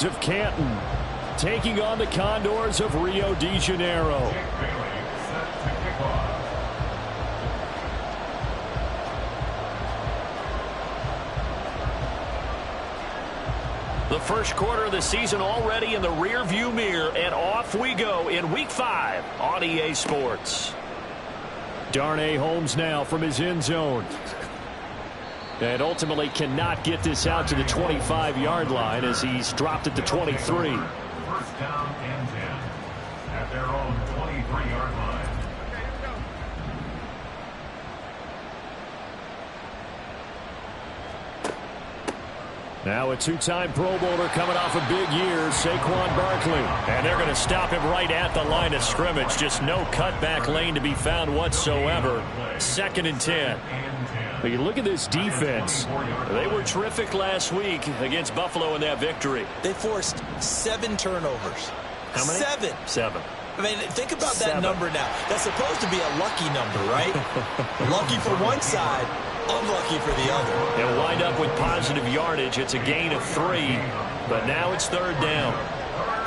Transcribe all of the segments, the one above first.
Wizards of Canton taking on the Condors of Rio de Janeiro. The first quarter of the season already in the rearview mirror, and off we go in Week 5 on EA Sports. Darnay Holmes now from his end zone. And ultimately cannot get this out to the 25-yard line as he's dropped it to 23. First down and 10 at their own 23-yard line. Now a two-time Pro Bowler coming off a big year, Saquon Barkley. And they're going to stop him right at the line of scrimmage. Just no cutback lane to be found whatsoever. 2nd and 10. But you look at this defense. They were terrific last week against Buffalo in that victory. They forced 7 turnovers. How many? 7. 7. I mean, think about that number now. That's supposed to be a lucky number, right? Lucky for one side, unlucky for the other. They'll wind up with positive yardage. It's a gain of 3, but now it's 3rd down.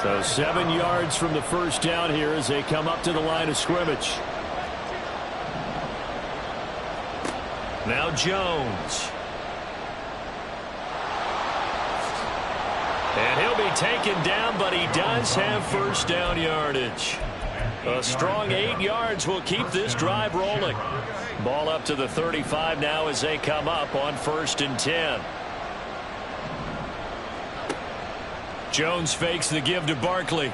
So 7 yards from the first down here as they come up to the line of scrimmage. Now Jones. And he'll be taken down, but he does have first down yardage. A strong 8 yards will keep this drive rolling. Ball up to the 35 now as they come up on 1st and 10. Jones fakes the give to Barkley.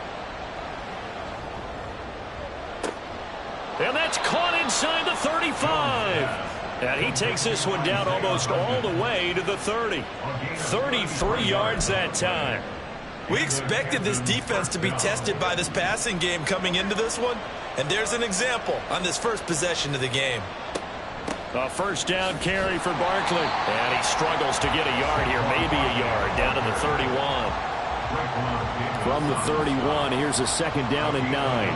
And that's caught inside the 35. And he takes this one down almost all the way to the 30. 33 yards that time. We expected this defense to be tested by this passing game coming into this one. And there's an example on this first possession of the game. A first down carry for Barkley. And he struggles to get a yard here. Maybe a yard down to the 31. From the 31, here's a 2nd down and 9.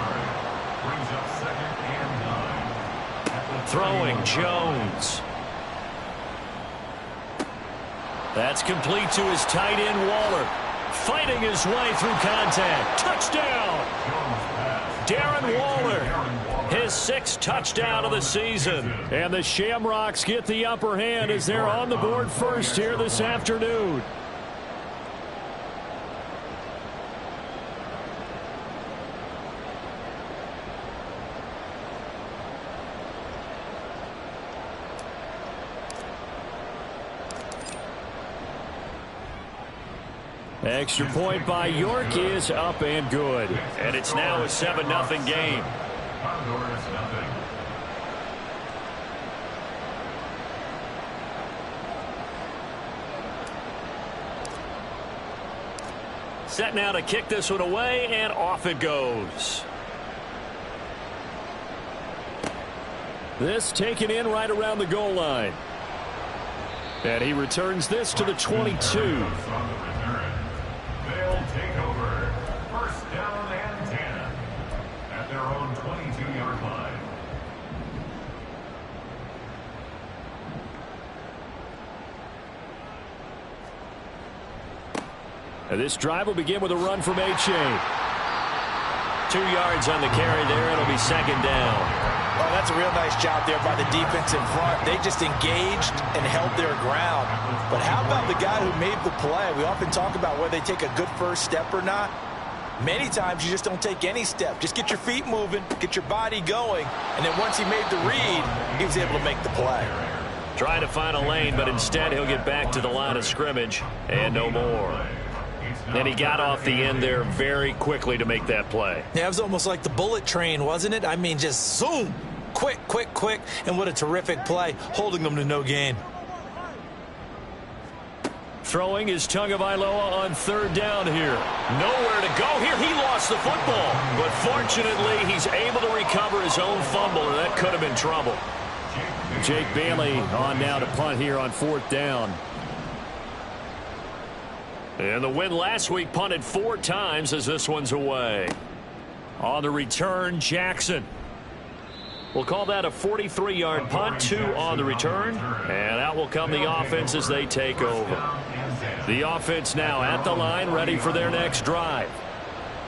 Throwing Jones. That's complete to his tight end Waller. Fighting his way through contact. Touchdown! Darren Waller. His 6th touchdown of the season. And the Shamrocks get the upper hand as they're on the board first here this afternoon. Extra point by York is up and good. And it's now a 7-0 game. Set now to kick this one away, and off it goes. This taken in right around the goal line. And he returns this to the 22. They'll take over 1st down and 10 at their own 22-yard line. And this drive will begin with a run from A-Chain. 2 yards on the carry there. It'll be 2nd down. Oh, that's a real nice job there by the defense in front. They just engaged and held their ground. But how about the guy who made the play? We often talk about whether they take a good first step or not. Many times you just don't take any step. Just get your feet moving, get your body going, and then once he made the read, he was able to make the play. Trying to find a lane, but instead he'll get back to the line of scrimmage and no more. And he got off the end there very quickly to make that play. Yeah, it was almost like the bullet train, wasn't it? I mean, just zoom. Quick, quick, quick. And what a terrific play, holding them to no gain. Throwing is Tagovailoa on 3rd down here. Nowhere to go here. He lost the football. But fortunately, he's able to recover his own fumble, and that could have been trouble. Jake Bailey on now to punt here on 4th down. And the win last week punted 4 times as this one's away. On the return, Jackson. We'll call that a 43-yard punt, 2 on the return. And out will come the offense as they take over. The offense now at the line, ready for their next drive.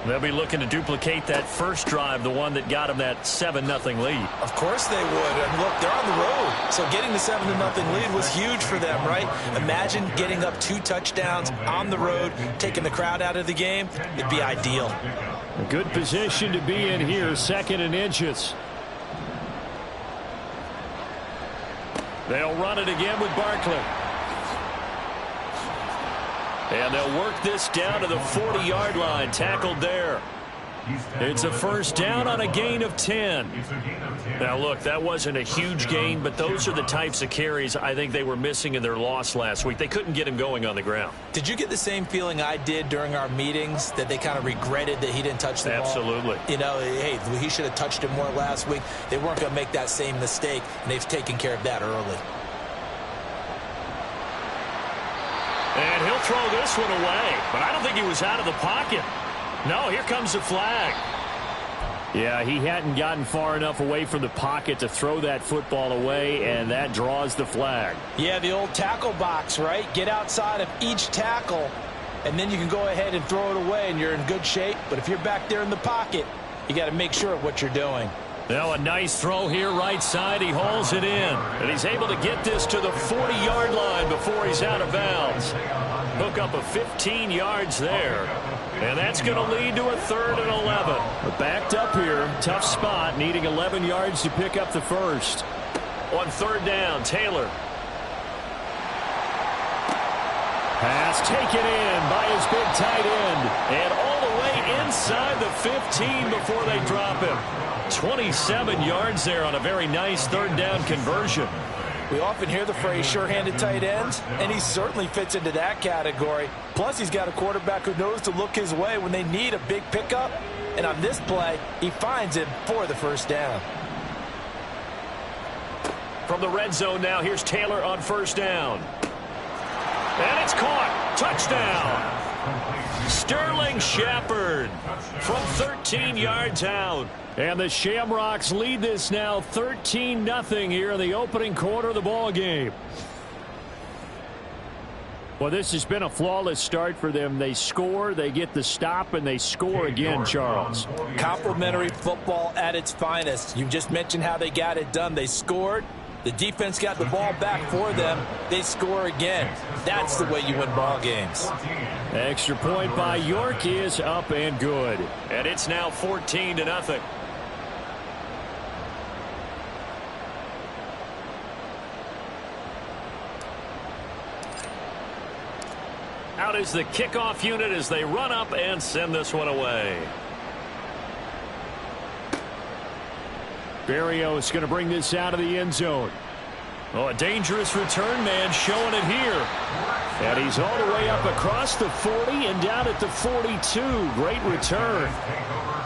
They'll be looking to duplicate that first drive, the one that got them that 7-0 lead. Of course they would. And look, they're on the road. So getting the 7-0 lead was huge for them, right? Imagine getting up 2 touchdowns on the road, taking the crowd out of the game. It'd be ideal. A good position to be in here, 2nd and inches. They'll run it again with Barkley. And they'll work this down to the 40-yard line, tackled there. It's a first down on a gain of 10. Now, look, that wasn't a huge gain, but those are the types of carries I think they were missing in their loss last week. They couldn't get him going on the ground. Did you get the same feeling I did during our meetings, that they kind of regretted that he didn't touch the ball? Absolutely. You know, hey, he should have touched it more last week. They weren't going to make that same mistake, and they've taken care of that early. And he'll throw this one away, but I don't think he was out of the pocket. No, here comes the flag. Yeah, he hadn't gotten far enough away from the pocket to throw that football away, and that draws the flag. Yeah, the old tackle box, right? Get outside of each tackle, and then you can go ahead and throw it away, and you're in good shape. But if you're back there in the pocket, you got to make sure of what you're doing. Now a nice throw here right side. He hauls it in. And he's able to get this to the 40-yard line before he's out of bounds. Hook up a 15 yards there. And that's going to lead to a 3rd and 11. But backed up here. Tough spot. Needing 11 yards to pick up the first. On 3rd down, Taylor. Pass taken in by his big tight end. And all the way inside the 15 before they drop him. 27 yards there on a very nice 3rd down conversion. We often hear the phrase sure-handed tight ends, and he certainly fits into that category. Plus, he's got a quarterback who knows to look his way when they need a big pickup. And on this play, he finds him for the first down. From the red zone now, here's Taylor on 1st down. And it's caught. Touchdown. Sterling Shepard from 13 yards out. And the Shamrocks lead this now 13-0 here in the opening quarter of the ball game. Well, this has been a flawless start for them. They score, they get the stop, and they score again, Charles. Complimentary football at its finest. You just mentioned how they got it done. They scored. The defense got the ball back for them. They score again. That's the way you win ball games. Extra point by York is up and good. And it's now 14-0. Out is the kickoff unit as they run up and send this one away. Barrios going to bring this out of the end zone. Oh, a dangerous return man showing it here. And he's all the way up across the 40 and down at the 42. Great return.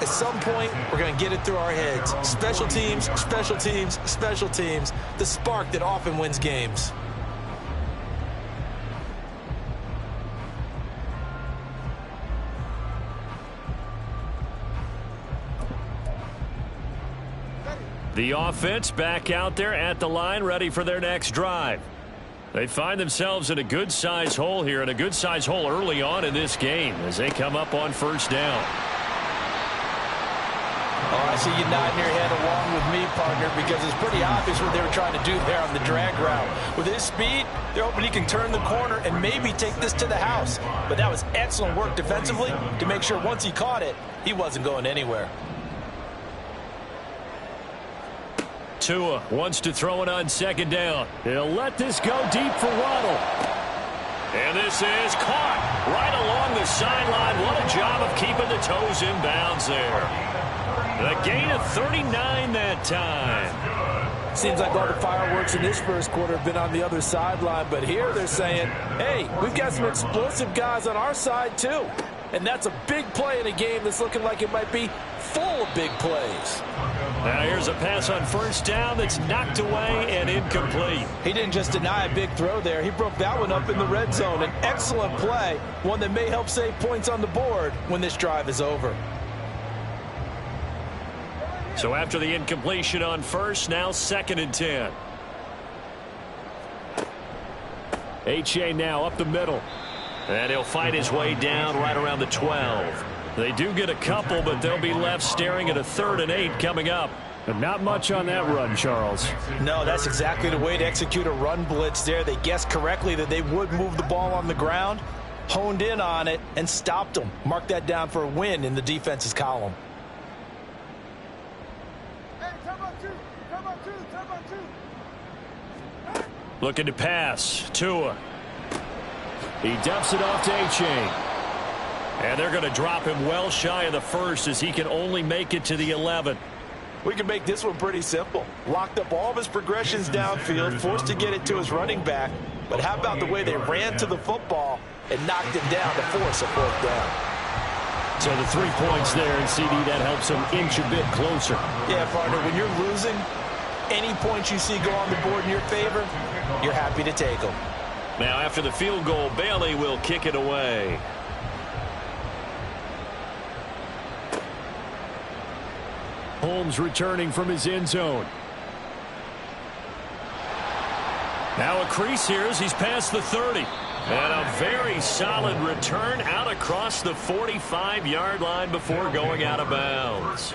At some point, we're going to get it through our heads. Special teams, special teams, special teams. The spark that often wins games. The offense back out there at the line, ready for their next drive. They find themselves in a good-sized hole here, and a good-sized hole early on in this game as they come up on 1st down. Oh, I see you nodding your head along with me, partner, because it's pretty obvious what they were trying to do there on the drag route. With his speed, they're hoping he can turn the corner and maybe take this to the house. But that was excellent work defensively to make sure once he caught it, he wasn't going anywhere. Tua wants to throw it on 2nd down. He'll let this go deep for Waddle. And this is caught right along the sideline. What a job of keeping the toes in bounds there. The gain of 39 that time. Seems like all the fireworks in this first quarter have been on the other sideline, but here they're saying, hey, we've got some explosive guys on our side too. And that's a big play in a game that's looking like it might be full of big plays. Now here's a pass on 1st down that's knocked away and incomplete. He didn't just deny a big throw there. He broke that one up in the red zone. An excellent play, one that may help save points on the board when this drive is over. So after the incompletion on 1st, now 2nd and 10. H.A. now up the middle. And he'll fight his way down right around the 12. They do get a couple, but they'll be left staring at a 3rd and 8 coming up. And not much on that run, Charles. No, that's exactly the way to execute a run blitz there. They guessed correctly that they would move the ball on the ground, honed in on it, and stopped them. Mark that down for a win in the defense's column. Looking to pass. Tua. He dumps it off to A-Chain. And they're going to drop him well shy of the 1st as he can only make it to the 11. We can make this one pretty simple. Locked up all of his progressions downfield, forced to get it to his running back. But how about the way they ran to the football and knocked him down to force a 4th down? So the 3 points there, and CD, that helps him inch a bit closer. Yeah, partner, when you're losing, any points you see go on the board in your favor, you're happy to take them. Now, after the field goal, Bailey will kick it away. Holmes returning from his end zone. Now a crease here as he's past the 30. And a very solid return out across the 45-yard line before going out of bounds.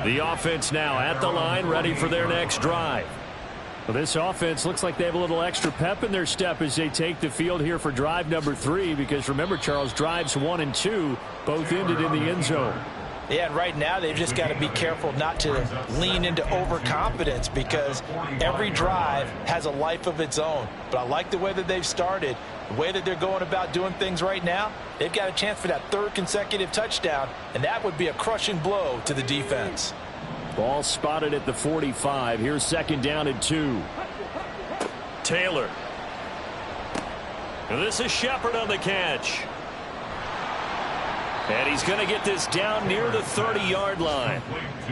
The offense now at the line, ready for their next drive. Well, this offense looks like they have a little extra pep in their step as they take the field here for drive number 3, because remember, Charles, drives 1 and 2 both ended in the end zone. Yeah, and right now they've just got to be careful not to lean into overconfidence, because every drive has a life of its own. But I like the way that they've started, the way that they're going about doing things right now. They've got a chance for that 3rd consecutive touchdown, and that would be a crushing blow to the defense. Ball spotted at the 45. Here's 2nd down and 2. Taylor. And this is Shepard on the catch. And he's going to get this down near the 30-yard line.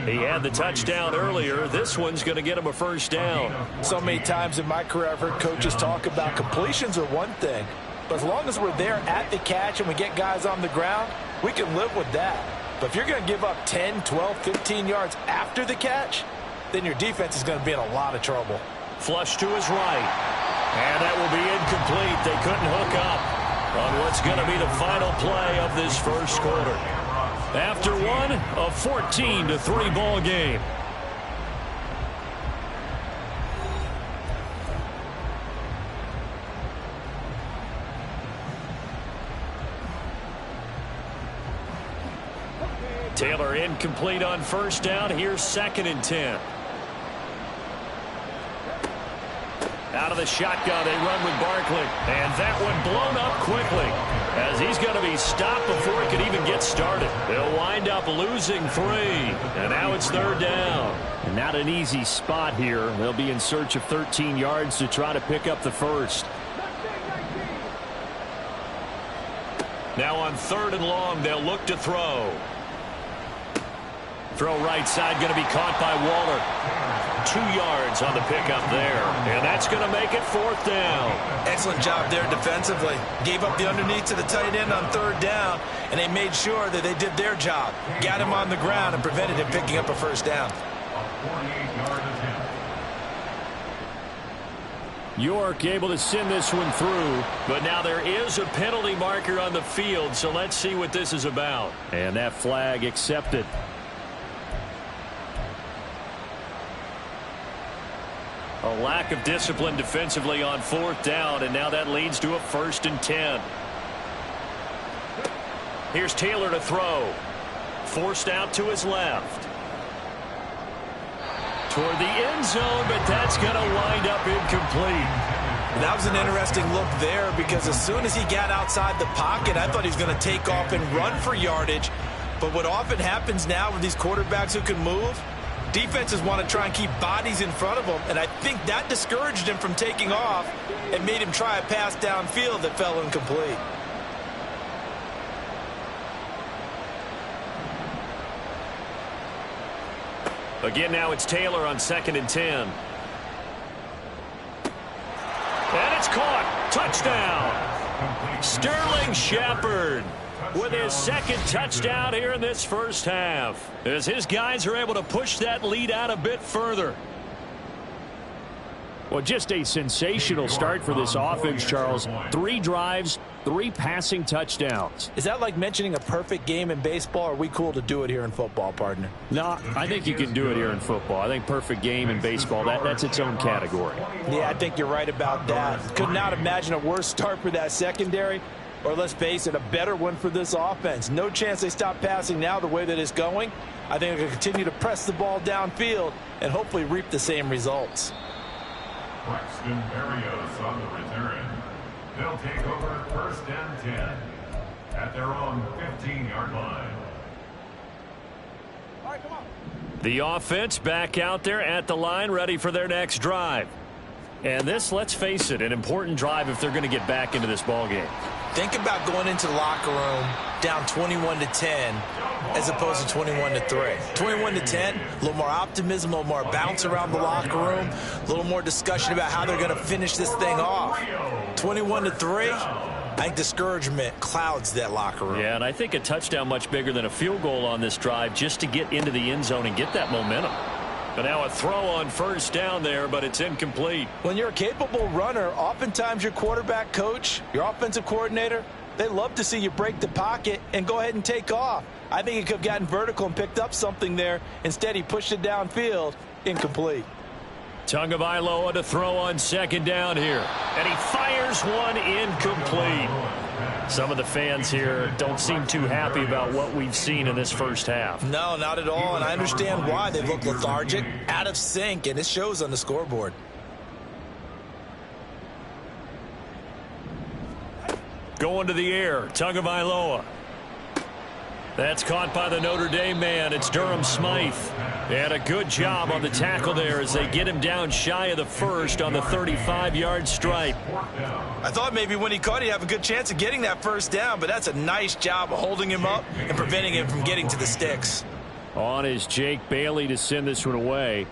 He had the touchdown earlier. This one's going to get him a 1st down. So many times in my career I've heard coaches talk about completions are one thing, but as long as we're there at the catch and we get guys on the ground, we can live with that. But if you're going to give up 10, 12, 15 yards after the catch, then your defense is going to be in a lot of trouble. Flush to his right. And that will be incomplete. They couldn't hook up on what's going to be the final play of this 1st quarter. After one, a 14-3 ball game. Taylor incomplete on 1st down. Here's 2nd and 10. Out of the shotgun, they run with Barkley. And that one blown up quickly, as he's going to be stopped before he could even get started. They'll wind up losing 3. And now it's 3rd down. And not an easy spot here. They'll be in search of 13 yards to try to pick up the 1st. Now on 3rd and long, they'll look to throw. Throw right side, going to be caught by Waller. 2 yards on the pickup there. And that's going to make it 4th down. Excellent job there defensively. Gave up the underneath to the tight end on 3rd down, and they made sure that they did their job. Got him on the ground and prevented him picking up a 1st down. York able to send this one through, but now there is a penalty marker on the field, so let's see what this is about. And that flag accepted. A lack of discipline defensively on 4th down, and now that leads to a 1st and 10. Here's Taylor to throw. Forced out to his left. Toward the end zone, but that's going to wind up incomplete. That was an interesting look there, because as soon as he got outside the pocket, I thought he was going to take off and run for yardage. But what often happens now with these quarterbacks who can move, defenses want to try and keep bodies in front of them, and I think that discouraged him from taking off and made him try a pass downfield that fell incomplete. Again, now it's Taylor on 2nd and 10. And it's caught. Touchdown. Sterling Shepard with his 2nd touchdown here in this 1st half, as his guys are able to push that lead out a bit further. Well, just a sensational start for this offense, Charles. 3 drives, 3 passing touchdowns. Is that like mentioning a perfect game in baseball, or are we cool to do it here in football, partner? No, I think you can do it here in football. I think perfect game in baseball, that's its own category. Yeah, I think you're right about that. Could not imagine a worse start for that secondary, or let's face it, a better one for this offense. No chance they stop passing now the way that it's going. I think they'll continue to press the ball downfield and hopefully reap the same results. Braxton Berrios on the return. They'll take over 1st and 10 at their own 15-yard line. All right, come on. The offense back out there at the line, ready for their next drive. And this, let's face it, an important drive if they're going to get back into this ballgame. Think about going into the locker room down 21-10 as opposed to 21-3. 21-10, a little more optimism, a little more bounce around the locker room, a little more discussion about how they're going to finish this thing off. 21-3, I think discouragement clouds that locker room. Yeah, and I think a touchdown much bigger than a field goal on this drive just to get into the end zone and get that momentum. But now a throw on 1st down there, but it's incomplete. When you're a capable runner, oftentimes your quarterback coach, your offensive coordinator, they love to see you break the pocket and go ahead and take off. I think he could have gotten vertical and picked up something there. Instead, he pushed it downfield. Incomplete. Tagovailoa to throw on 2nd down here. And he fires one incomplete. Some of the fans here don't seem too happy about what we've seen in this first half. No, not at all, and I understand why. They look lethargic, out of sync, and it shows on the scoreboard. Going to the air, Tagovailoa. That's caught by the Notre Dame man. It's Durham Smythe. And a good job on the tackle there as they get him down shy of the 1st on the 35-yard stripe. I thought maybe when he caught, he'd have a good chance of getting that 1st down, but that's a nice job of holding him up and preventing him from getting to the sticks. On is Jake Bailey to send this one away.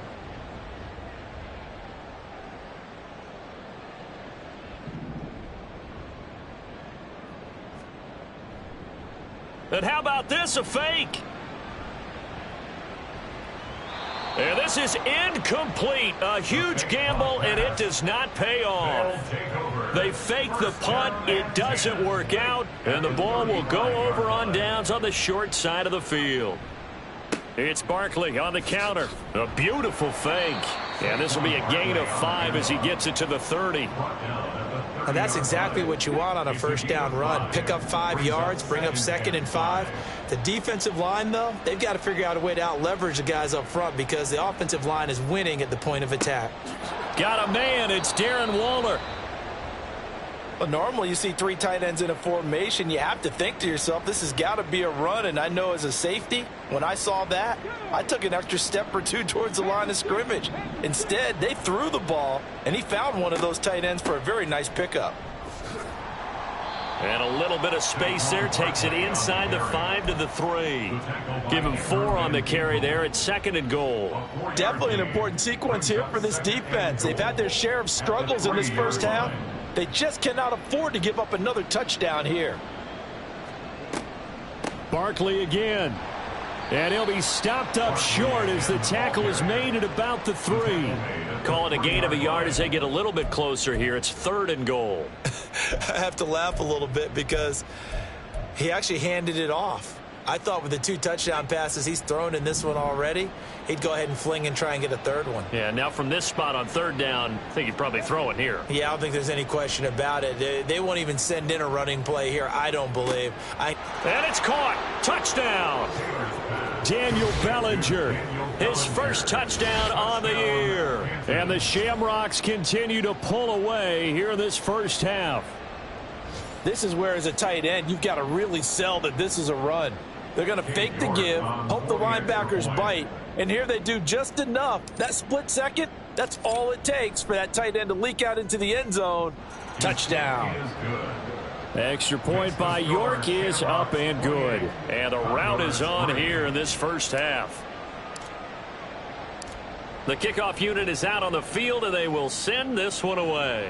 And how about this, a fake? And this is incomplete. A huge gamble, and it does not pay off. They fake the punt. It doesn't work out, and the ball will go over on downs on the short side of the field. It's Barkley on the counter. A beautiful fake. And this will be a gain of 5 as he gets it to the 30. And that's exactly what you want on a 1st down run. Pick up 5 yards, bring up 2nd and 5. The defensive line, though, they've got to figure out a way to out-leverage the guys up front because the offensive line is winning at the point of attack. Got a man. It's Darren Waller. Well, normally you see 3 tight ends in a formation. You have to think to yourself, this has got to be a run. And I know as a safety, when I saw that, I took an extra step or 2 towards the line of scrimmage. Instead, they threw the ball, and he found one of those tight ends for a very nice pickup. And a little bit of space there. Takes it inside the 5 to the 3. Give him 4 on the carry there. It's 2nd and goal. Definitely an important sequence here for this defense. They've had their share of struggles in this first half. They just cannot afford to give up another touchdown here. Barkley again. And he'll be stopped up short as the tackle is made at about the 3. Call it a gain of a yard as they get a little bit closer here. It's 3rd and goal. I have to laugh a little bit because he actually handed it off. I thought with the 2 touchdown passes he's thrown in this one already, he'd go ahead and fling and try and get a 3rd one. Yeah, now from this spot on 3rd down, I think he'd probably throw it here. Yeah, I don't think there's any question about it. They won't even send in a running play here, I don't believe. And it's caught. Touchdown. Daniel Bellinger, his first touchdown on the year. And the Shamrocks continue to pull away here in this first half. This is where, as a tight end, you've got to really sell that this is a run. They're going to fake the give, hope the linebackers bite, and here they do just enough. That split second, that's all it takes for that tight end to leak out into the end zone. Touchdown. Extra point by York is up and good. And the route is on here in this first half. The kickoff unit is out on the field, and they will send this one away.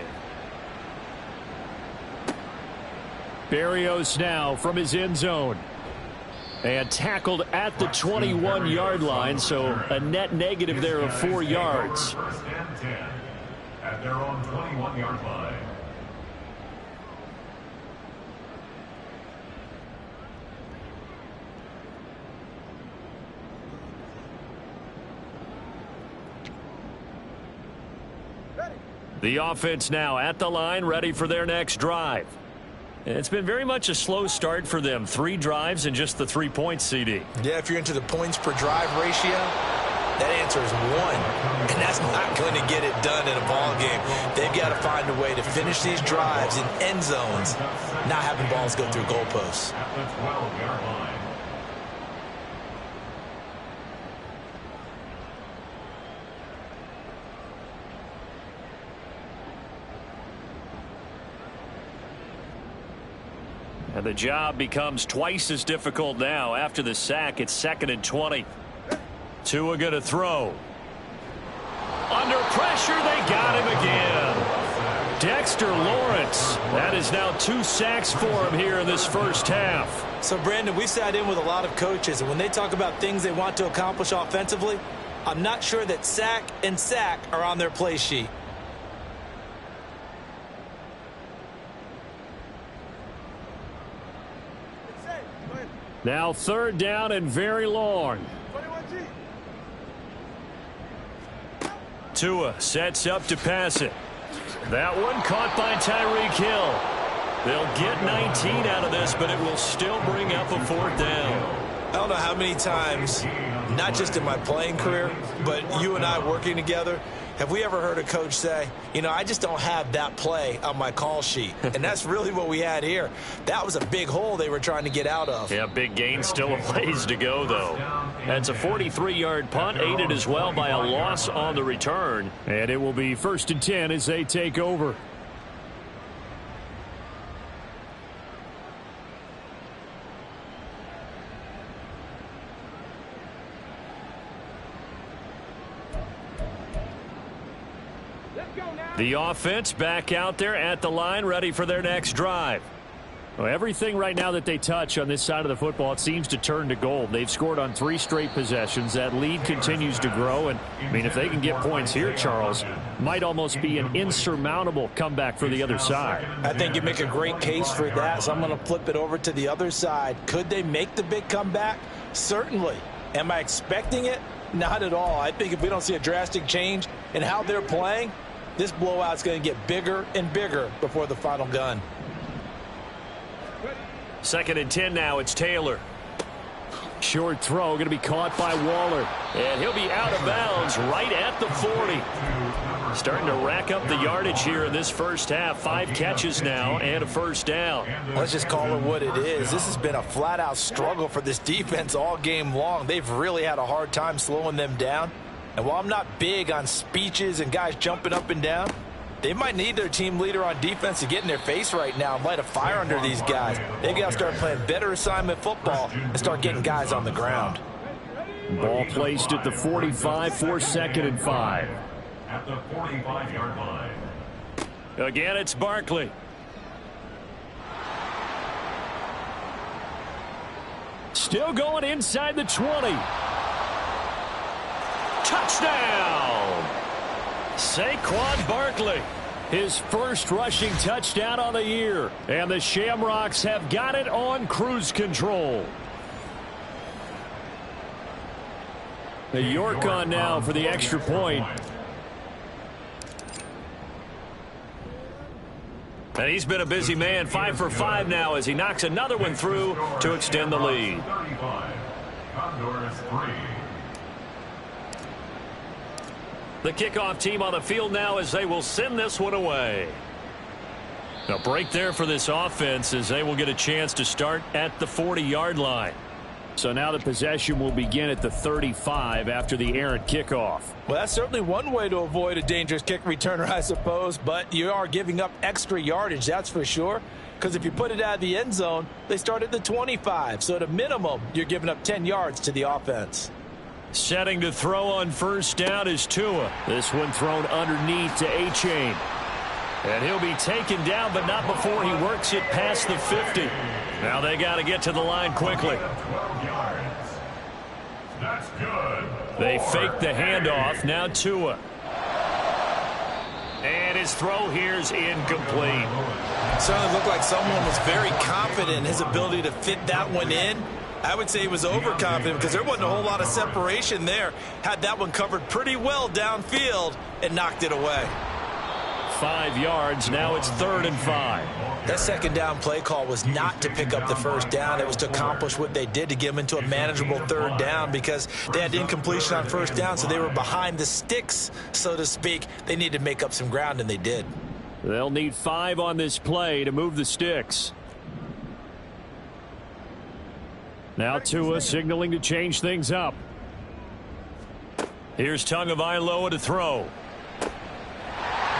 Berrios now from his end zone. And tackled at the 21-yard line, so a net negative there of 4 yards. at their own 21-yard line. The offense now at the line, ready for their next drive. It's been very much a slow start for them. 3 drives and just the 3 points, CD. Yeah, if you're into the points per drive ratio, that answer is 1. And that's not going to get it done in a ball game. They've got to find a way to finish these drives in end zones, not having balls go through goalposts. At the 12-yard line. And the job becomes twice as difficult now. After the sack, it's 2nd and 20. Tua going to throw. Under pressure, they got him again. Dexter Lawrence. That is now 2 sacks for him here in this first half. So, Brandon, we sat in with a lot of coaches, and when they talk about things they want to accomplish offensively, I'm not sure that sack and sack are on their play sheet. Now 3rd down and very long. Tua sets up to pass it. That one caught by Tyreek Hill. They'll get 19 out of this, but it will still bring up a 4th down. I don't know how many times, not just in my playing career, but you and I working together, have we ever heard a coach say, you know, I just don't have that play on my call sheet. And that's really what we had here. That was a big hole they were trying to get out of. Yeah, big gain, still a ways to go, though. That's a 43-yard punt, aided as well by a loss on the return. And it will be 1st and 10 as they take over. The offense back out there at the line, ready for their next drive. Well, everything right now that they touch on this side of the football, it seems to turn to gold. They've scored on 3 straight possessions. That lead continues to grow. And, I mean, if they can get points here, Charles, might almost be an insurmountable comeback for the other side. I think you make a great case for that, so I'm going to flip it over to the other side. Could they make the big comeback? Certainly. Am I expecting it? Not at all. I think if we don't see a drastic change in how they're playing, this blowout's going to get bigger and bigger before the final gun. 2nd and 10 now. It's Taylor. Short throw going to be caught by Waller. And he'll be out of bounds right at the 40. Starting to rack up the yardage here in this first half. 5 catches now and a 1st down. Let's just call it what it is. This has been a flat-out struggle for this defense all game long. They've really had a hard time slowing them down. And while I'm not big on speeches and guys jumping up and down, they might need their team leader on defense to get in their face right now and light a fire under these guys. They've got to start playing better assignment football and start getting guys on the ground. Ball placed at the 45 for 2nd and 5. At the 45-yard line. Again, it's Barkley. Still going inside the 20. Touchdown! Saquon Barkley, his first rushing touchdown on the year. And the Shamrocks have got it on cruise control. The York on now for the extra point. And he's been a busy man, 5 for 5 now as he knocks another one through to extend the lead. 35. Condors 3. The kickoff team on the field now as they will send this one away. A break there for this offense as they will get a chance to start at the 40-yard line. So now the possession will begin at the 35 after the errant kickoff. Well, that's certainly one way to avoid a dangerous kick returner, I suppose, but you are giving up extra yardage, that's for sure, because if you put it out of the end zone, they start at the 25. So at a minimum, you're giving up 10 yards to the offense. Setting to throw on 1st down is Tua. This one thrown underneath to A-Chain. And he'll be taken down, but not before he works it past the 50. Now they got to get to the line quickly. 12 yards. That's good. They fake the handoff. Now Tua. And his throw here's incomplete. It certainly looked like someone was very confident in his ability to fit that one in. I would say he was overconfident because there wasn't a whole lot of separation there. Had that one covered pretty well downfield and knocked it away. 5 yards. Now it's 3rd and 5. That second down play call was not to pick up the first down. It was to accomplish what they did, to get them into a manageable 3rd down, because they had incompletion on first down, so they were behind the sticks, so to speak. They needed to make up some ground, and they did. They'll need 5 on this play to move the sticks. Now Tua signaling to change things up. Here's Tagovailoa to throw.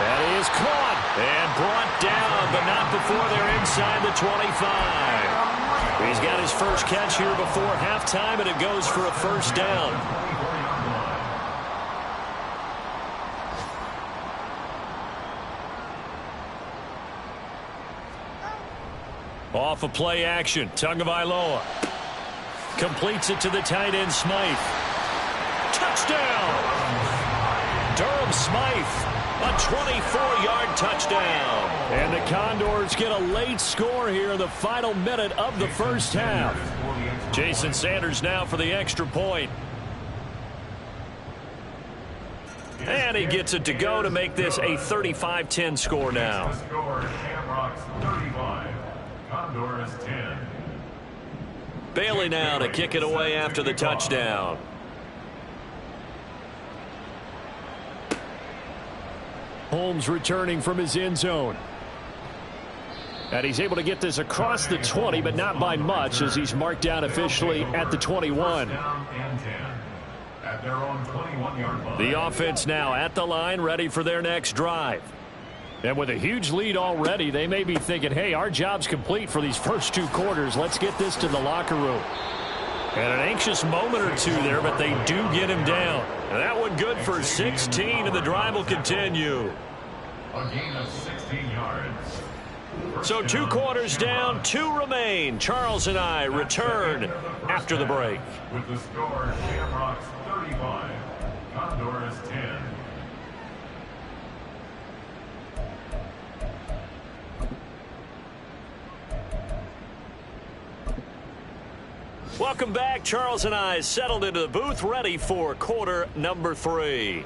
That is caught and brought down, but not before they're inside the 25. He's got his first catch here before halftime, and it goes for a first down. Off of play action, Tagovailoa completes it to the tight end, Smythe. Touchdown! Durham Smythe. A 24-yard touchdown. And the Condors get a late score here in the final minute of the first half. Jason Sanders now for the extra point. And he gets it to go to make this a 35-10 score now. Bailey now to kick it away after the touchdown. Holmes returning from his end zone. And he's able to get this across the 20, but not by much, as he's marked down officially at the 21. The offense now at the line, ready for their next drive. And with a huge lead already, they may be thinking, hey, our job's complete for these first 2 quarters. Let's get this to the locker room. And an anxious moment or two there, but they do get him down. And that one good for 16, and the drive will continue. A gain of 16 yards. So 2 quarters down, 2 remain. Charles and I return after the break. With the score, Shamrocks 35, Condors 10. Welcome back. Charles and I settled into the booth, ready for quarter number 3.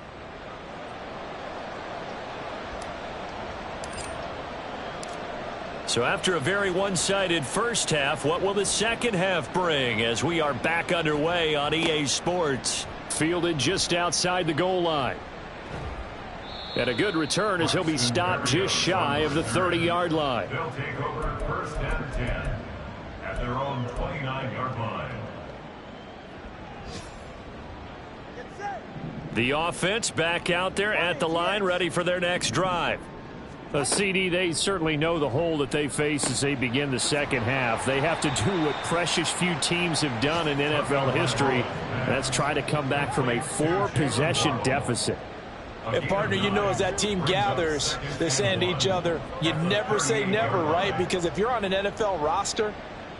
So after a very one-sided first half, what will the second half bring as we are back underway on EA Sports? Fielded just outside the goal line. And a good return as he'll be stopped just shy of the 30-yard line. They'll take over first and 10 at their own 29-yard line. The offense back out there at the line, ready for their next drive. CD, they certainly know the hole that they face as they begin the second half. They have to do what precious few teams have done in NFL history. That's try to come back from a 4-possession deficit. And, partner, you know, as that team gathers, they're saying to each other, you never say never, right? Because if you're on an NFL roster,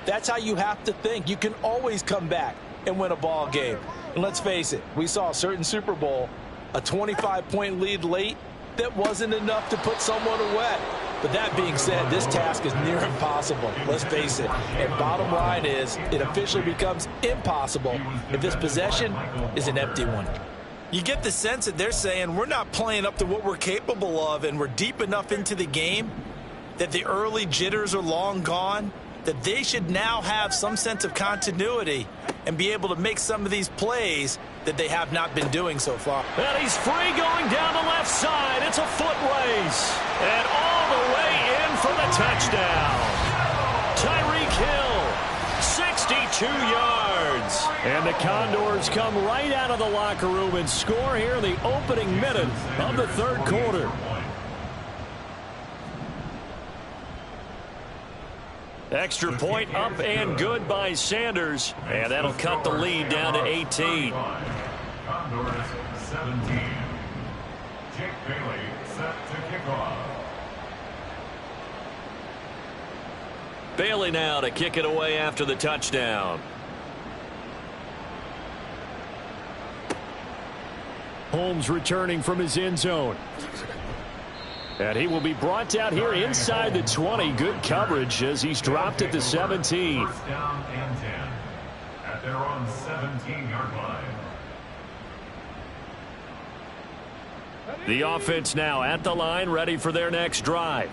that's how you have to think. You can always come back and win a ball game. And let's face it, we saw a certain Super Bowl, a 25-point lead late, that wasn't enough to put someone away. But that being said, this task is near impossible. Let's face it. And bottom line is, it officially becomes impossible if this possession is an empty one. You get the sense that they're saying we're not playing up to what we're capable of, and we're deep enough into the game that the early jitters are long gone, that they should now have some sense of continuity and be able to make some of these plays that they have not been doing so far. And he's free going down the left side. It's a foot race. And all the way in for the touchdown. Tyreek Hill, 62 yards. And the Condors come right out of the locker room and score here in the opening minute of the third quarter. Extra point up and good by Sanders. And that'll cut the lead down to 18. Condors 17. Jake Bailey set to kick off. Bailey now to kick it away after the touchdown. Holmes returning from his end zone. And he will be brought down here inside the 20. Good coverage as he's dropped at the 17. First down and 10 at their own 17-yard line. The offense now at the line, ready for their next drive.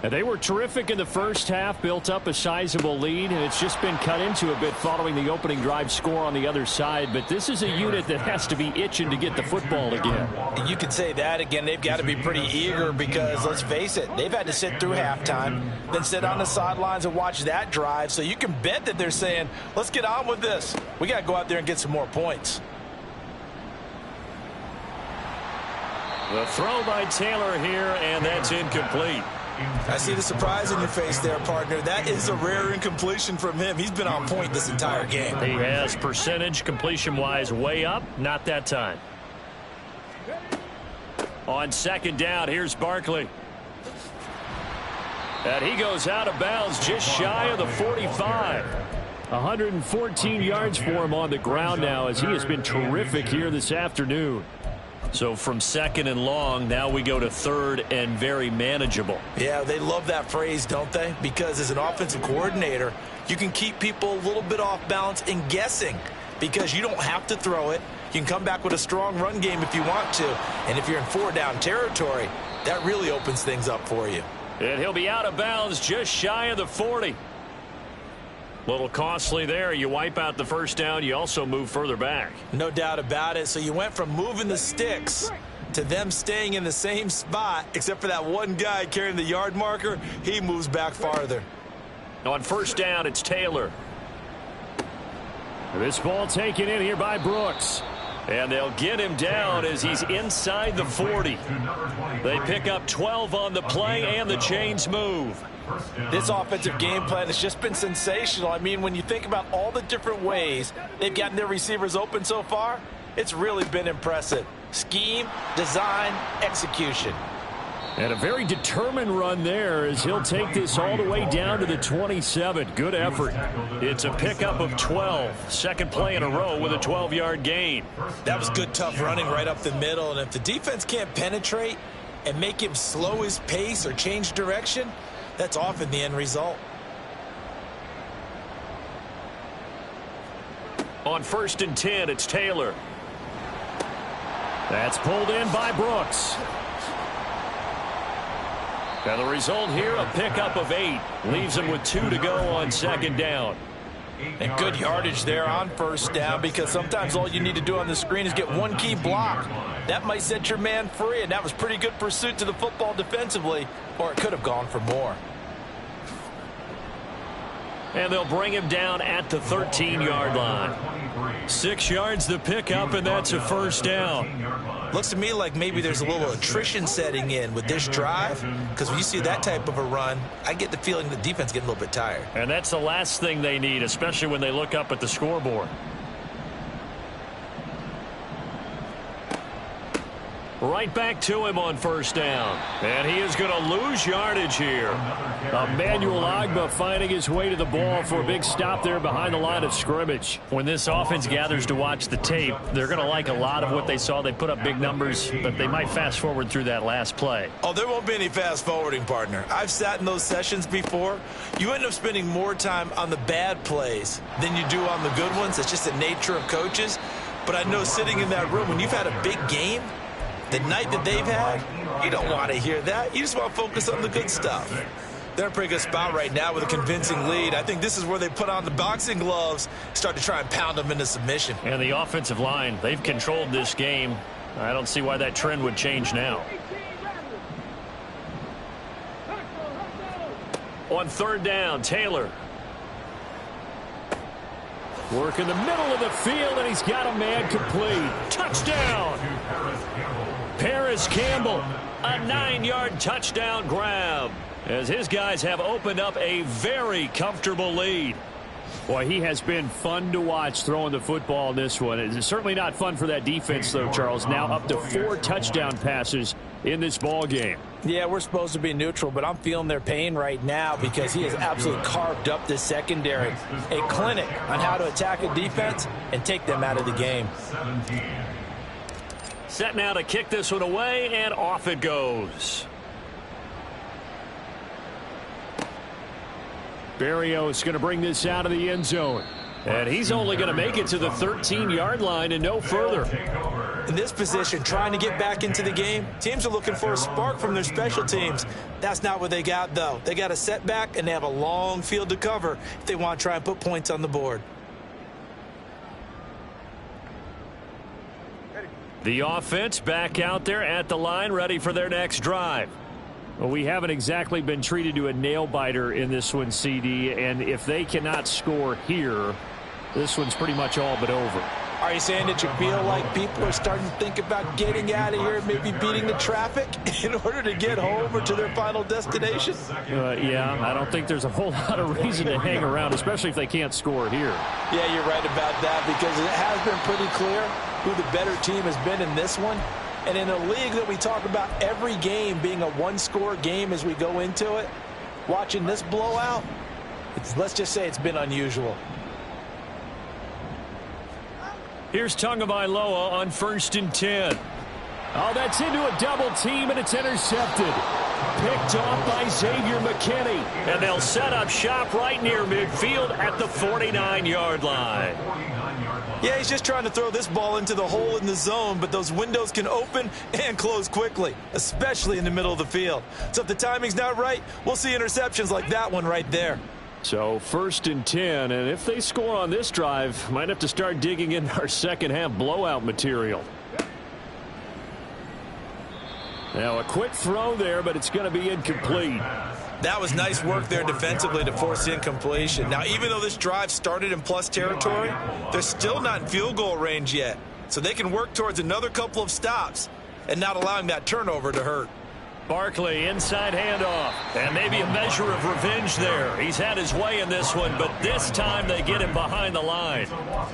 And they were terrific in the first half, built up a sizable lead, and it's just been cut into a bit following the opening drive score on the other side. But this is a unit that has to be itching to get the football again. You could say that again. They've got to be pretty eager because, let's face it, they've had to sit through halftime, then sit on the sidelines and watch that drive. So you can bet that they're saying, let's get on with this. We got to go out there and get some more points. The throw by Taylor here, and that's incomplete. I see the surprise in your face there, partner. That is a rare incompletion from him. He's been on point this entire game. He has percentage completion-wise way up. Not that time. On second down, here's Barkley. And he goes out of bounds just shy of the 45. 114 yards for him on the ground now as he has been terrific here this afternoon. So from second and long, now we go to third and very manageable. Yeah, they love that phrase, don't they? Because as an offensive coordinator, you can keep people a little bit off balance and guessing because you don't have to throw it. You can come back with a strong run game if you want to. And if you're in four-down territory, that really opens things up for you. And he'll be out of bounds just shy of the 40. Little costly there. You wipe out the first down. You also move further back. No doubt about it. So you went from moving the sticks to them staying in the same spot, except for that one guy carrying the yard marker. He moves back farther. On first down, it's Taylor. This ball taken in here by Brooks. And they'll get him down as he's inside the 40. They pick up 12 on the play, and the chains move. This offensive game plan has just been sensational. I mean, when you think about all the different ways they've gotten their receivers open so far, it's really been impressive. Scheme, design, execution. And a very determined run there as he'll take this all the way down to the 27. Good effort. It's a pickup of 12. Second play in a row with a 12-yard gain. That was good, tough running right up the middle. And if the defense can't penetrate and make him slow his pace or change direction, that's often the end result. On first and 10, it's Taylor. That's pulled in by Brooks. And the result here, a pickup of 8. Leaves him with 2 to go on second down. And good yardage there on first down because sometimes all you need to do on the screen is get one key block. That might set your man free, and that was pretty good pursuit to the football defensively, or it could have gone for more. And they'll bring him down at the 13-yard line. 6 yards to pick up, and that's a first down. Looks to me like maybe there's a little attrition setting in with this drive, because when you see that type of a run, I get the feeling the defense getting a little bit tired. And that's the last thing they need, especially when they look up at the scoreboard. Right back to him on first down. And he is going to lose yardage here. Emmanuel Ogbah finding his way to the ball for a big stop there behind the line of scrimmage. When this offense gathers to watch the tape, they're going to like a lot of what they saw. They put up big numbers, but they might fast forward through that last play. Oh, there won't be any fast forwarding, partner. I've sat in those sessions before. You end up spending more time on the bad plays than you do on the good ones. It's just the nature of coaches. But I know sitting in that room, when you've had a big game, the night that they've had, you don't want to hear that. You just want to focus on the good stuff. They're in a pretty good spot right now with a convincing lead. I think this is where they put on the boxing gloves, start to try and pound them into submission. And the offensive line, they've controlled this game. I don't see why that trend would change now. On third down, Taylor. Work in the middle of the field, and he's got a man complete. Touchdown! Paris Campbell, a 9-yard touchdown grab, as his guys have opened up a very comfortable lead. Boy, he has been fun to watch throwing the football in this one. It's certainly not fun for that defense, though, Charles. Now up to 4 touchdown passes in this ball game. Yeah, we're supposed to be neutral, but I'm feeling their pain right now because he has absolutely carved up this secondary. A clinic on how to attack a defense and take them out of the game. Set now to kick this one away, and off it goes. Berrios going to bring this out of the end zone. And he's only going to make it to the 13-yard line and no further. In this position, trying to get back into the game, teams are looking for a spark from their special teams. That's not what they got, though. They got a setback, and they have a long field to cover if they want to try and put points on the board. The offense back out there at the line, ready for their next drive. Well, we haven't exactly been treated to a nail-biter in this one, CD, and if they cannot score here, this one's pretty much all but over. Are you saying that you feel like people are starting to think about getting out of here, maybe beating the traffic in order to get home or to their final destination? Yeah, I don't think there's a whole lot of reason to hang around, especially if they can't score here. Yeah, you're right about that, because it has been pretty clear who the better team has been in this one. And in a league that we talk about every game being a one-score game as we go into it, watching this blowout, let's just say it's been unusual. Here's Tagovailoa on 1st and 10. Oh, that's into a double team, and it's intercepted. Picked off by Xavier McKinney. And they'll set up shop right near midfield at the 49-yard line. Yeah, he's just trying to throw this ball into the hole in the zone, but those windows can open and close quickly, especially in the middle of the field. So if the timing's not right, we'll see interceptions like that one right there. So 1st and 10, and if they score on this drive, might have to start digging in our second half blowout material. Now a quick throw there, but it's going to be incomplete. That was nice work there defensively to force incompletion. Now, even though this drive started in plus territory, they're still not in field goal range yet. So they can work towards another couple of stops and not allowing that turnover to hurt. Barkley, inside handoff, and maybe a measure of revenge there. He's had his way in this one, but this time they get him behind the line.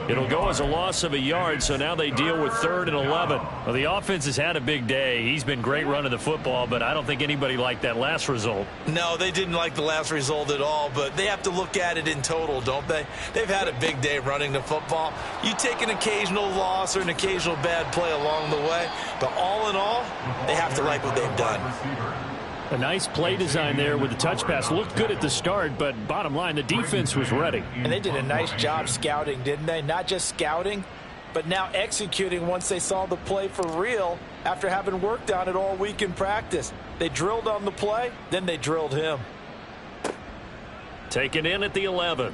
It'll go as a loss of a yard, so now they deal with 3rd and 11. Well, the offense has had a big day. He's been great running the football, but I don't think anybody liked that last result. No, they didn't like the last result at all, but they have to look at it in total, don't they? They've had a big day running the football. You take an occasional loss or an occasional bad play along the way, but all in all, they have to like what they've done. A nice play design there with the touch pass. Looked good at the start, but bottom line, the defense was ready. And they did a nice job scouting, didn't they? Not just scouting, but now executing once they saw the play for real after having worked on it all week in practice. They drilled on the play, then they drilled him. Taken in at the 11.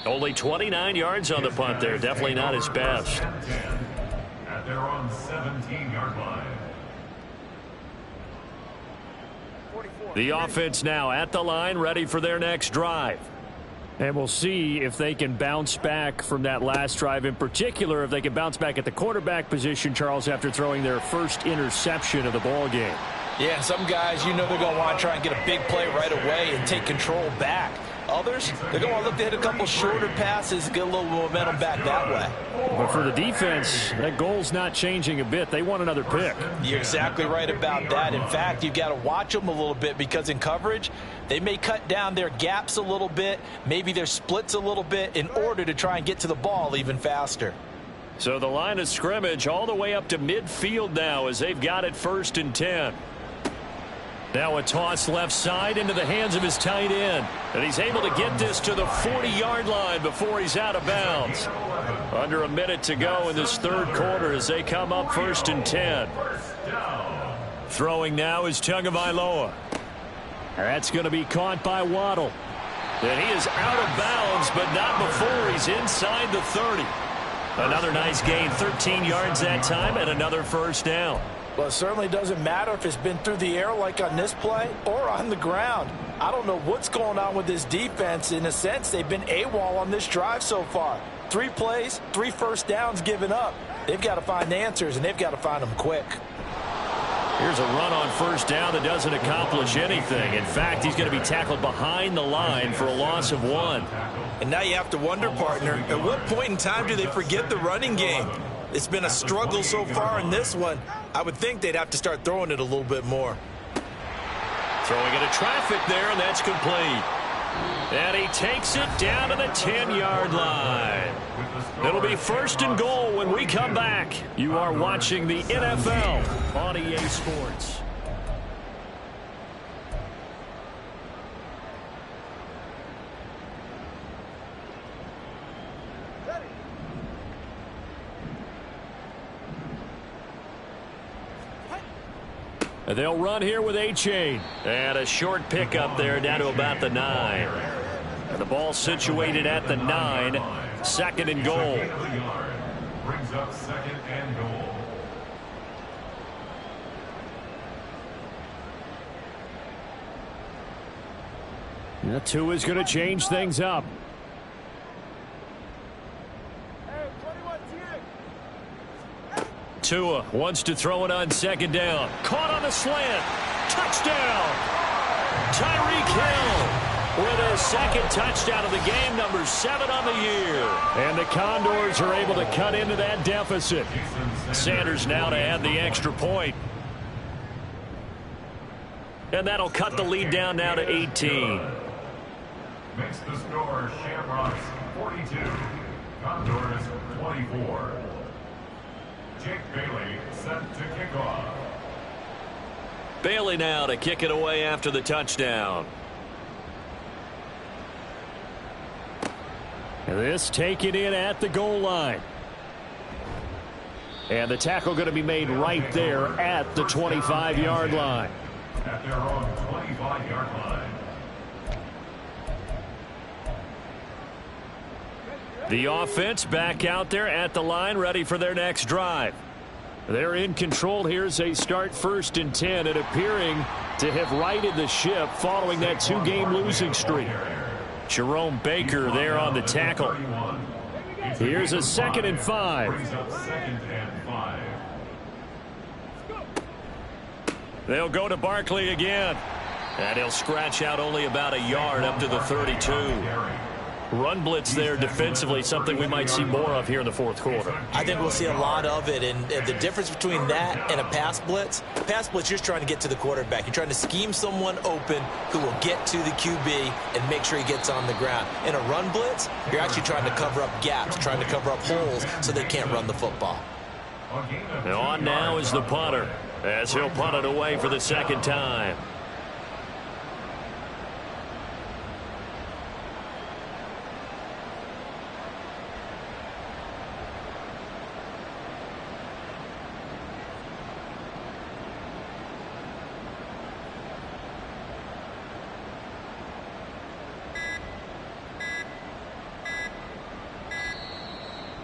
Only 29 yards on the punt there. Definitely not his best. At their own 17-yard line. The offense now at the line, ready for their next drive. And we'll see if they can bounce back from that last drive. In particular, if they can bounce back at the quarterback position, Charles, after throwing their first interception of the ball game. Yeah, some guys, you know they're going to want to try and get a big play right away and take control back. Others, they're going to look to hit a couple shorter passes, get a little momentum back that way. But for the defense, that goal's not changing a bit. They want another pick. You're exactly right about that. In fact, you've got to watch them a little bit, because in coverage, they may cut down their gaps a little bit, maybe their splits a little bit, in order to try and get to the ball even faster. So the line of scrimmage all the way up to midfield now as they've got it 1st and 10. Now a toss left side into the hands of his tight end. And he's able to get this to the 40-yard line before he's out of bounds. Under a minute to go in this third quarter as they come up 1st and 10. Throwing now is Tagovailoa. That's going to be caught by Waddle. And he is out of bounds, but not before he's inside the 30. Another nice gain, 13 yards that time, and another first down. Well, it certainly doesn't matter if it's been through the air like on this play or on the ground. I don't know what's going on with this defense. In a sense, they've been AWOL on this drive so far. 3 plays, 3 first downs given up. They've got to find answers, and they've got to find them quick. Here's a run on first down that doesn't accomplish anything. In fact, he's going to be tackled behind the line for a loss of 1. And now you have to wonder, partner, at what point in time do they forget the running game? It's been a struggle so far in this one. I would think they'd have to start throwing it a little bit more. Throwing into traffic there, and that's complete. And he takes it down to the 10-yard line. It'll be 1st and goal when we come back. You are watching the NFL on EA Sports. They'll run here with A-Chain. And a short pickup there down to about the 9. And the ball situated at the 9. 2nd and goal. Brings up 2nd and goal. Now Tua's going to change things up. Tua wants to throw it on 2nd down. Caught on the slant. Touchdown. Tyreek Hill with his 2nd touchdown of the game, number 7 on the year. And the Condors are able to cut into that deficit. Sanders now to add the extra point. And that'll cut the lead down now to 18. Makes the score Shamrocks 42, Condors 24. Jake Bailey set to kick off. Bailey now to kick it away after the touchdown. And this taken in at the goal line. And the tackle going to be made right there at the 25-yard line. At their own 25-yard line. The offense back out there at the line, ready for their next drive. They're in control here as they start 1st and 10 and appearing to have righted the ship following that 2-game losing streak. Jerome Baker there on the tackle. Here's a 2nd and 5. They'll go to Barkley again. And he'll scratch out only about a yard up to the 32. Run blitz there defensively, something we might see more of here in the 4th quarter. I think we'll see a lot of it, and the difference between that and a pass blitz, you're just trying to get to the quarterback. You're trying to scheme someone open who will get to the QB and make sure he gets on the ground. In a run blitz, you're actually trying to cover up gaps, trying to cover up holes so they can't run the football. And on now is the punter, as he'll punt it away for the 2nd time.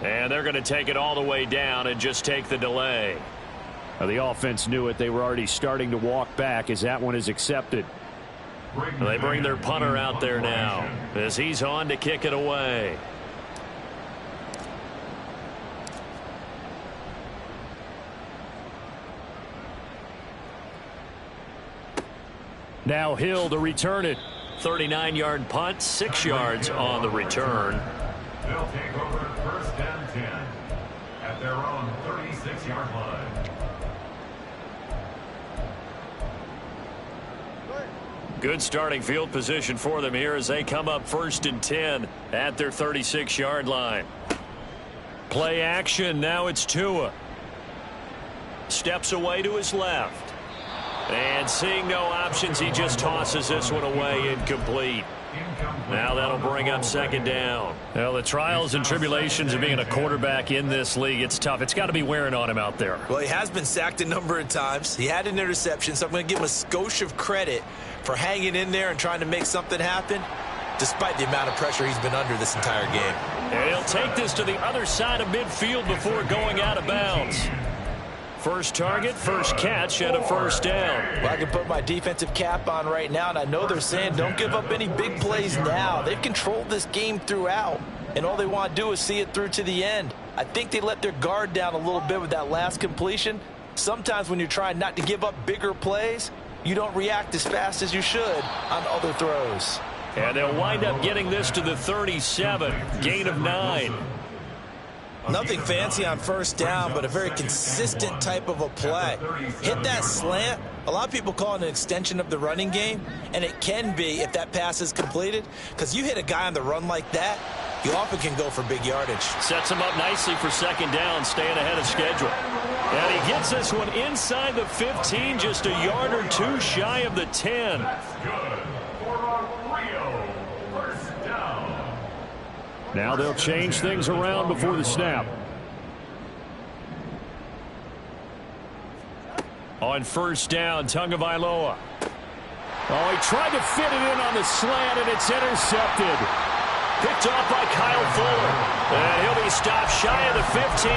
And they're going to take it all the way down and just take the delay. Now, the offense knew it. They were already starting to walk back as that one is accepted. They bring their punter out there now as he's on to kick it away. Now Hill to return it. 39-yard punt, 6 yards on the return. They'll take over 1st and 10 at their own 36-yard line. Good starting field position for them here as they come up 1st and 10 at their 36-yard line. Play action. Now it's Tua. Steps away to his left. And seeing no options, he just tosses this one away incomplete. Now that'll bring up 2nd down. Well, the trials and tribulations of being a quarterback in this league, it's tough. It's got to be wearing on him out there. Well, he has been sacked a number of times. He had an interception, so I'm going to give him a skosh of credit for hanging in there and trying to make something happen, despite the amount of pressure he's been under this entire game. And he'll take this to the other side of midfield before going out of bounds. First target, first catch, and a 1st down. Well, I can put my defensive cap on right now, and I know they're saying don't give up any big plays now. They've controlled this game throughout, and all they want to do is see it through to the end. I think they let their guard down a little bit with that last completion. Sometimes when you're trying not to give up bigger plays, you don't react as fast as you should on other throws. And they'll wind up getting this to the 37, gain of 9. Nothing fancy on 1st down, but a very consistent type of a play. Hit that slant. A lot of people call it an extension of the running game, and it can be if that pass is completed, because you hit a guy on the run like that, you often can go for big yardage. Sets him up nicely for 2nd down, staying ahead of schedule. And he gets this one inside the 15, just a yard or 2 shy of the 10. That's good for a Rio 1st down. Now they'll change things around before the snap. On first down, Tagovailoa. Oh, he tried to fit it in on the slant, and it's intercepted. Picked off by Kyle Fuller. And he'll be stopped shy of the 15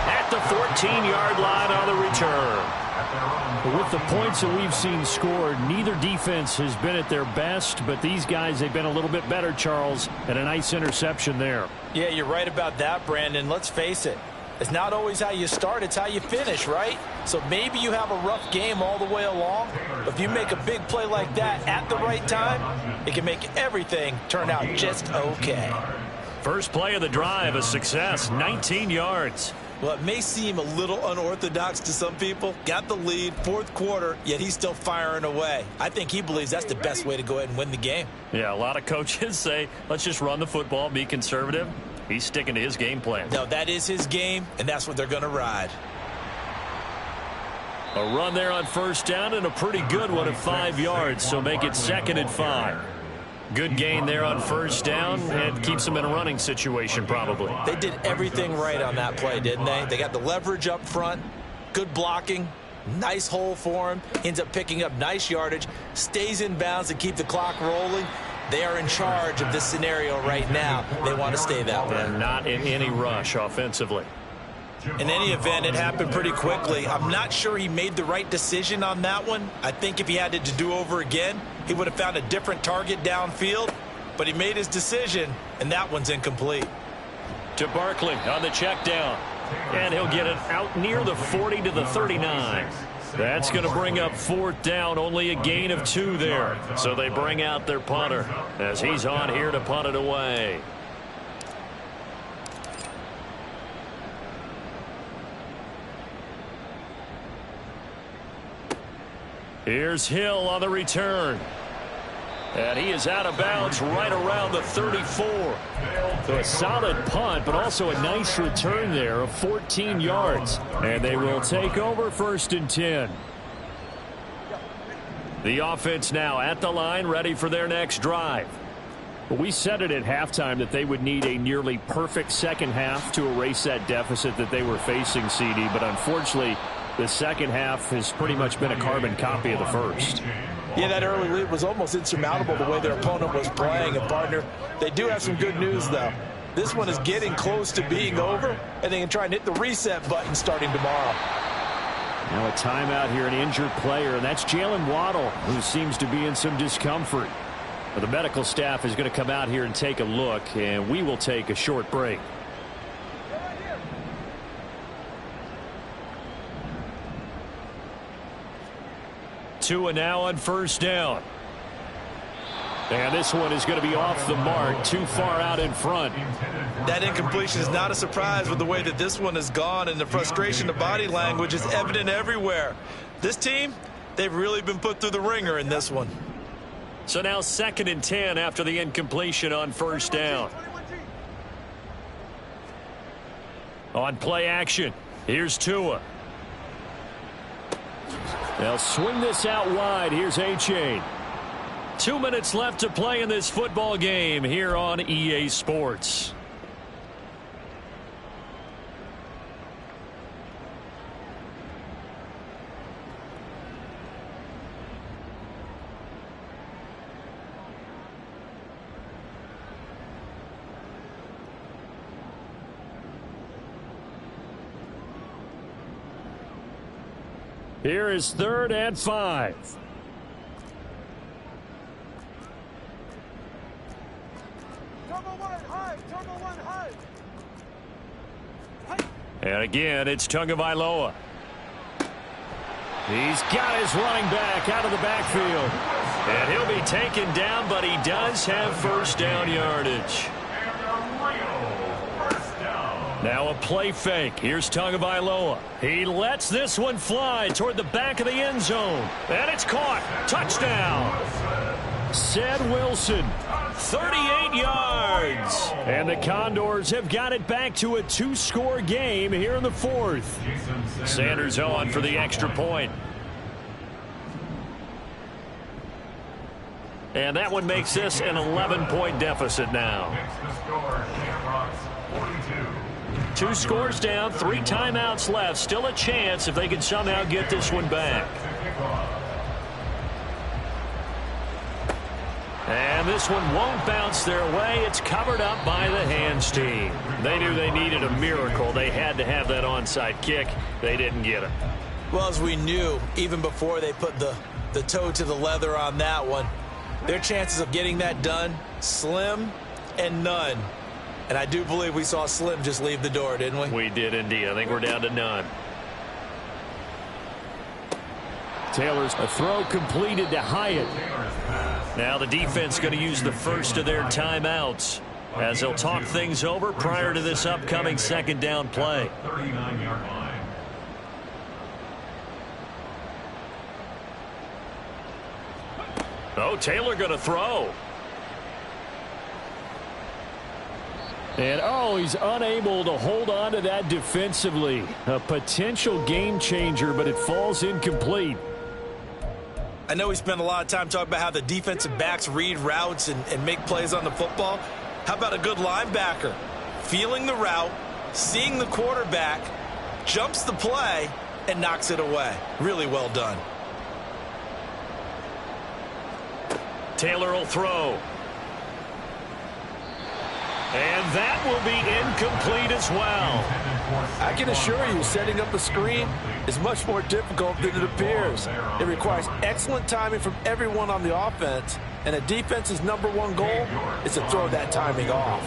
at the 14-yard line on the return. With the points that we've seen scored, neither defense has been at their best, but these guys, they've been a little bit better, Charles, and a nice interception there. Yeah, you're right about that, Brandon. Let's face it. It's not always how you start, it's how you finish, right? So maybe you have a rough game all the way along, but if you make a big play like that at the right time, it can make everything turn out just okay. First play of the drive, a success, 19 yards. Well, it may seem a little unorthodox to some people. Got the lead, fourth quarter, yet he's still firing away. I think he believes that's the best way to go ahead and win the game. Yeah, a lot of coaches say, let's just run the football, be conservative. He's sticking to his game plan. No, that is his game, and that's what they're going to ride. A run there on first down, and a pretty good one of 5 yards, so make it 2nd and 5. Good gain there on first down, and keeps them in a running situation probably. They did everything right on that play, didn't they? They got the leverage up front, good blocking, nice hole for him, ends up picking up nice yardage, stays in bounds to keep the clock rolling. They are in charge of this scenario right now. They want to stay that way. They're not in any rush offensively. In any event, it happened pretty quickly. I'm not sure he made the right decision on that one. I think if he had to do over again, he would have found a different target downfield. But he made his decision, and that one's incomplete. To Barkley on the check down. And he'll get it out near the 40 to the 39. That's going to bring up 4th down, only a gain of 2 there. So they bring out their punter as he's on here to punt it away. Here's Hill on the return. And he is out of bounds right around the 34. So a solid punt, but also a nice return there of 14 yards. And they will take over 1st and 10. The offense now at the line, ready for their next drive. We said it at halftime that they would need a nearly perfect second half to erase that deficit that they were facing, CD. But unfortunately, the second half has pretty much been a carbon copy of the first. Yeah, that early lead was almost insurmountable the way their opponent was playing. And, partner, they do have some good news, though. This one is getting close to being over, and they can try and hit the reset button starting tomorrow. Now a timeout here, an injured player, and that's Jalen Waddle, who seems to be in some discomfort. Well, the medical staff is going to come out here and take a look, and we will take a short break. Tua now on first down. And this one is going to be off the mark, too far out in front. That incompletion is not a surprise with the way that this one has gone, and the frustration, the body language is evident everywhere. This team, they've really been put through the ringer in this one. So now 2nd and 10 after the incompletion on first down. On play action, here's Tua. They'll swing this out wide. Here's A-Chain. 2 minutes left to play in this football game here on EA Sports. Here is 3rd and 5. And again, it's Tagovailoa. He's got his running back out of the backfield. And he'll be taken down, but he does have first down yardage. Now a play fake. Here's Tagovailoa. He lets this one fly toward the back of the end zone. And it's caught. Touchdown. Ced Wilson, 38 yards. And the Condors have got it back to a 2-score game here in the 4th. Sanders on for the extra point. And that one makes this an 11-point deficit now. 2 scores down, 3 timeouts left. Still a chance if they can somehow get this one back. And this one won't bounce their way. It's covered up by the hands team. They knew they needed a miracle. They had to have that onside kick. They didn't get it. Well, as we knew, even before they put the toe to the leather on that one, their chances of getting that done, slim and none. And I do believe we saw Slim just leave the door, didn't we? We did indeed. I think we're down to none. Taylor's a throw completed to Hyatt. Now the defense going to use the first of their timeouts as they'll talk things over prior to this upcoming second down play. 39-yard line. Oh, Taylor going to throw. And, oh, he's unable to hold on to that defensively. A potential game changer, but it falls incomplete. I know we spent a lot of time talking about how the defensive backs read routes and make plays on the football. How about a good linebacker? Feeling the route, seeing the quarterback, jumps the play, and knocks it away. Really well done. Taylor will throw. And that will be incomplete as well. I can assure you, setting up a screen is much more difficult than it appears. It requires excellent timing from everyone on the offense, and a defense's #1 goal is to throw that timing off.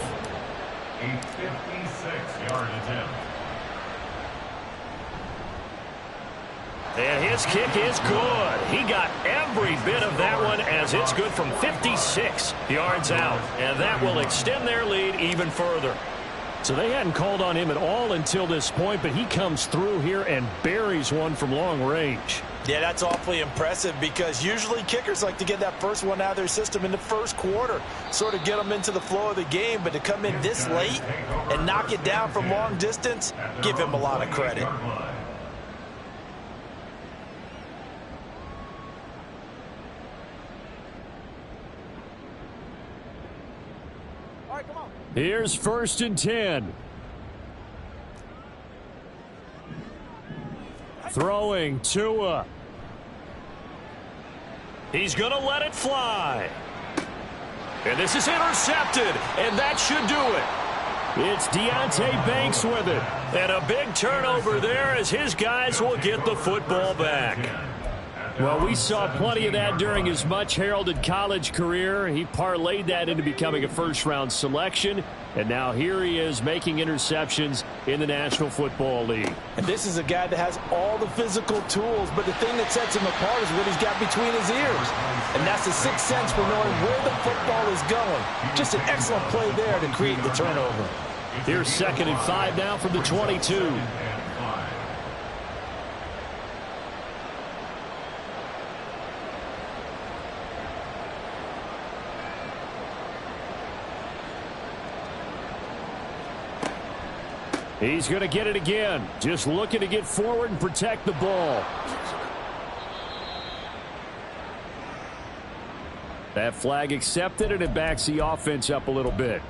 A 56-yard attempt. And his kick is good. He got every bit of that one as it's good from 56 yards out. And that will extend their lead even further. So they hadn't called on him at all until this point, but he comes through here and buries one from long range. Yeah, that's awfully impressive because usually kickers like to get that first one out of their system in the first quarter, sort of get them into the flow of the game. But to come in this late and knock it down from long distance, give him a lot of credit. Here's 1st and 10. Throwing Tua. He's going to let it fly. And this is intercepted, and that should do it. It's Deonte Banks with it. And a big turnover there as his guys will get the football back. Well, we saw plenty of that during his much-heralded college career. He parlayed that into becoming a first-round selection, and now here he is making interceptions in the National Football League. And this is a guy that has all the physical tools, but the thing that sets him apart is what he's got between his ears. And that's the sixth sense for knowing where the football is going. Just an excellent play there to create the turnover. Here's 2nd and 5 now from the 22. He's going to get it again. Just looking to get forward and protect the ball. That flag accepted, and it backs the offense up a little bit.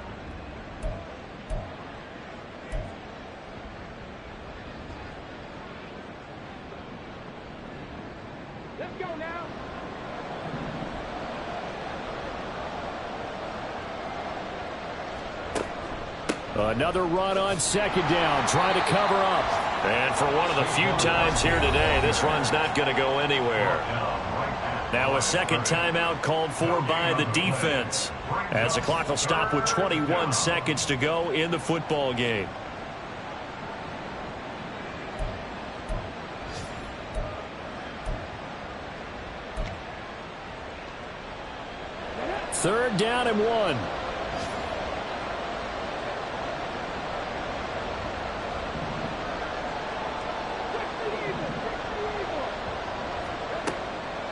Let's go now. Another run on 2nd down, trying to cover up. And for one of the few times here today, this run's not going to go anywhere. Now a second timeout called for by the defense, as the clock will stop with 21 seconds to go in the football game. Third down and 1.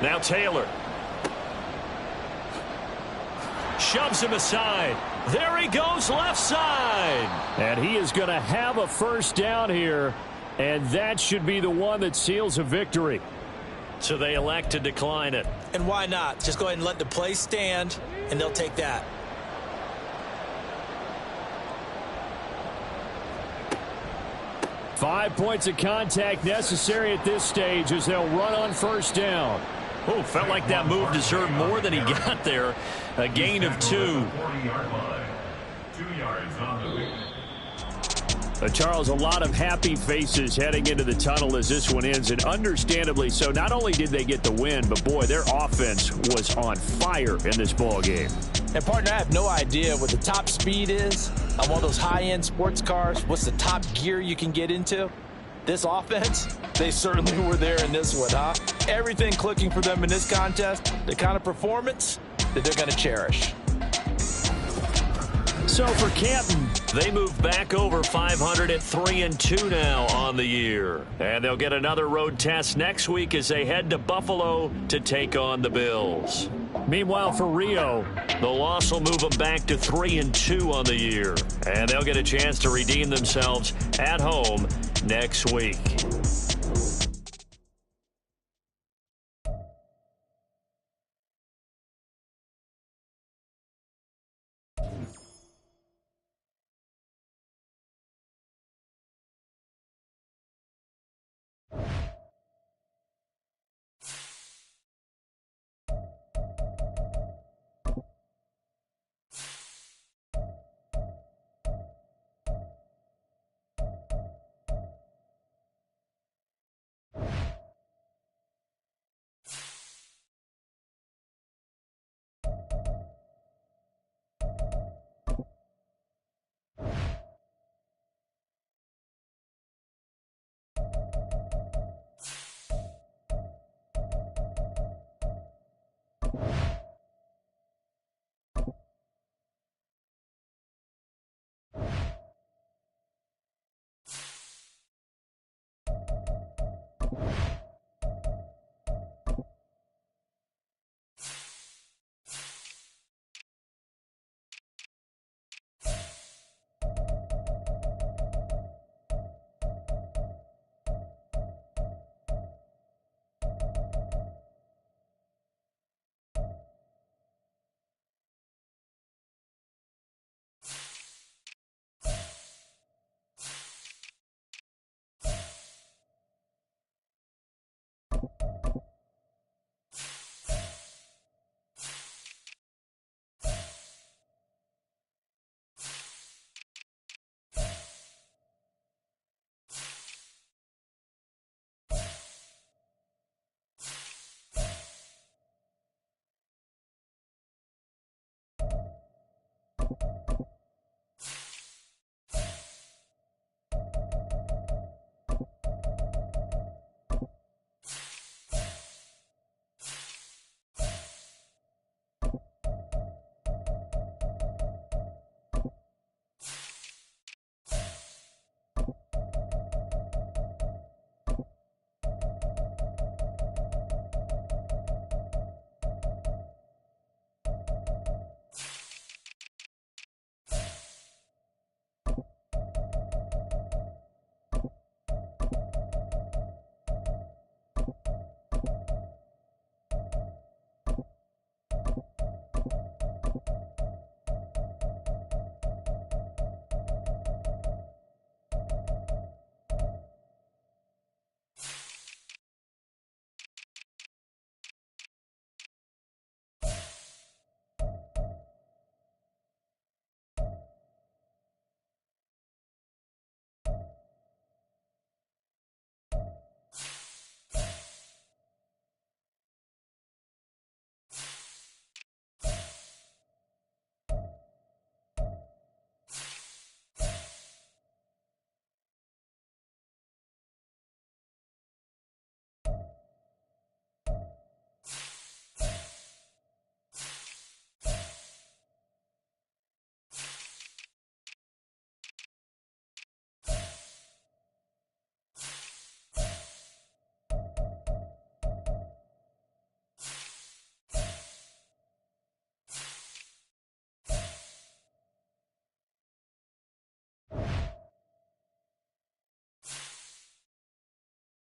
Now Taylor. Shoves him aside. There he goes left side. And he is going to have a first down here, and that should be the one that seals a victory. So they elect to decline it. And why not? Just go ahead and let the play stand, and they'll take that. 5 points of contact necessary at this stage as they'll run on first down. Oh, felt like that move deserved more than he got there. A gain of 2. 40-yard line. 2 yards on the way. Charles, a lot of happy faces heading into the tunnel as this one ends, and understandably so. Not only did they get the win, but, boy, their offense was on fire in this ball game. And, partner, I have no idea what the top speed is on one of those high-end sports cars. What's the top gear you can get into? This offense, they certainly were there in this one, huh? Everything clicking for them in this contest, the kind of performance that they're going to cherish. So for Canton, they move back over 500 at 3-2 now on the year. And they'll get another road test next week as they head to Buffalo to take on the Bills. Meanwhile, for Rio, the loss will move them back to 3-2 on the year. And they'll get a chance to redeem themselves at home next week.